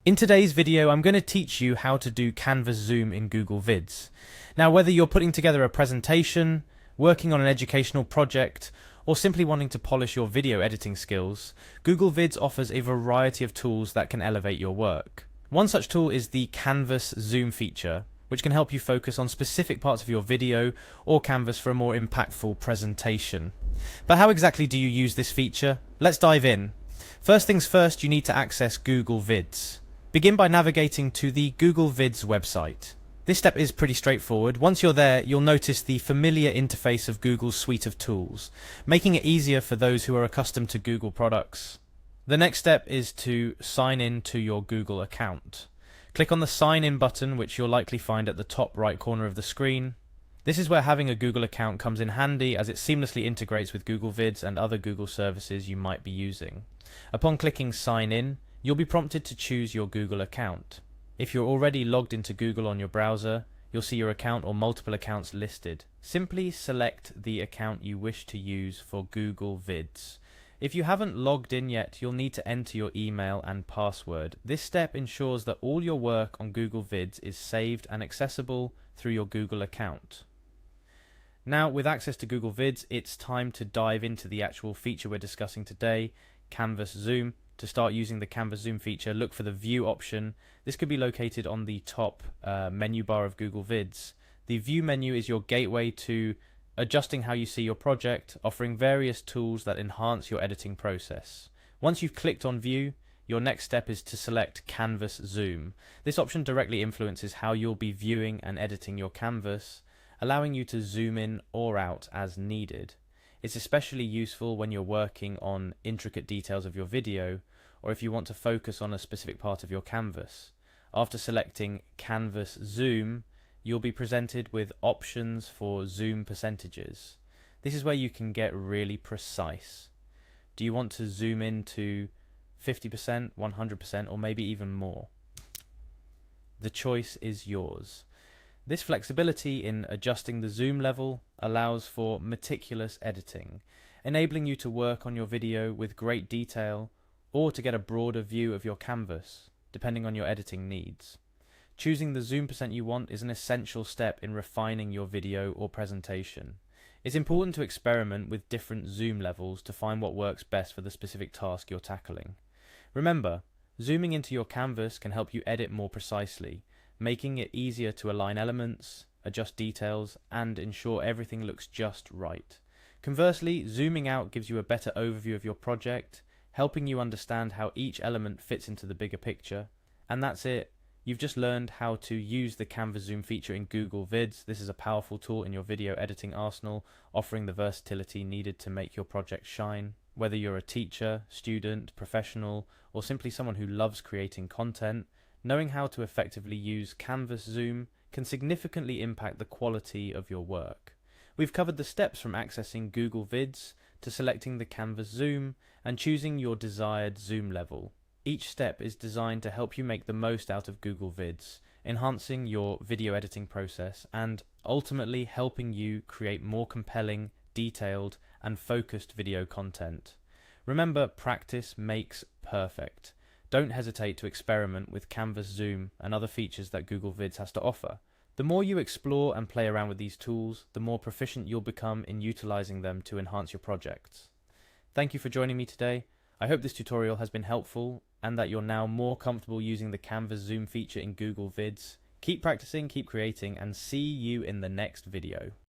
In today's video, I'm going to teach you how to do canvas zoom in Google Vids. Now, whether you're putting together a presentation, working on an educational project, or simply wanting to polish your video editing skills, Google Vids offers a variety of tools that can elevate your work. One such tool is the canvas zoom feature, which can help you focus on specific parts of your video or canvas for a more impactful presentation. But how exactly do you use this feature? Let's dive in. First things first, you need to access Google Vids. Begin by navigating to the Google Vids website. This step is pretty straightforward. Once you're there, you'll notice the familiar interface of Google's suite of tools, making it easier for those who are accustomed to Google products. The next step is to sign in to your Google account. Click on the Sign In button, which you'll likely find at the top right corner of the screen. This is where having a Google account comes in handy, as it seamlessly integrates with Google Vids and other Google services you might be using. Upon clicking Sign In, you'll be prompted to choose your Google account. If you're already logged into Google on your browser, you'll see your account or multiple accounts listed. Simply select the account you wish to use for Google Vids. If you haven't logged in yet, you'll need to enter your email and password. This step ensures that all your work on Google Vids is saved and accessible through your Google account. Now, with access to Google Vids, it's time to dive into the actual feature we're discussing today, Canvas Zoom. To start using the Canvas Zoom feature, look for the View option. This could be located on the top menu bar of Google Vids. The View menu is your gateway to adjusting how you see your project, offering various tools that enhance your editing process. Once you've clicked on View, your next step is to select Canvas Zoom. This option directly influences how you'll be viewing and editing your canvas, allowing you to zoom in or out as needed. It's especially useful when you're working on intricate details of your video, or if you want to focus on a specific part of your canvas. After selecting Canvas Zoom, you'll be presented with options for zoom percentages. This is where you can get really precise. Do you want to zoom in to 50%, 100%, or maybe even more? The choice is yours. This flexibility in adjusting the zoom level allows for meticulous editing, enabling you to work on your video with great detail or to get a broader view of your canvas, depending on your editing needs. Choosing the zoom percent you want is an essential step in refining your video or presentation. It's important to experiment with different zoom levels to find what works best for the specific task you're tackling. Remember, zooming into your canvas can help you edit more precisely, making it easier to align elements, adjust details, and ensure everything looks just right. Conversely, zooming out gives you a better overview of your project, helping you understand how each element fits into the bigger picture. And that's it. You've just learned how to use the Canvas Zoom feature in Google Vids. This is a powerful tool in your video editing arsenal, offering the versatility needed to make your project shine. Whether you're a teacher, student, professional, or simply someone who loves creating content, knowing how to effectively use Canvas Zoom can significantly impact the quality of your work. We've covered the steps from accessing Google Vids to selecting the Canvas Zoom and choosing your desired zoom level. Each step is designed to help you make the most out of Google Vids, enhancing your video editing process and ultimately helping you create more compelling, detailed, and focused video content. Remember, practice makes perfect. Don't hesitate to experiment with Canvas Zoom and other features that Google Vids has to offer. The more you explore and play around with these tools, the more proficient you'll become in utilizing them to enhance your projects. Thank you for joining me today. I hope this tutorial has been helpful and that you're now more comfortable using the Canvas Zoom feature in Google Vids. Keep practicing, keep creating, and see you in the next video.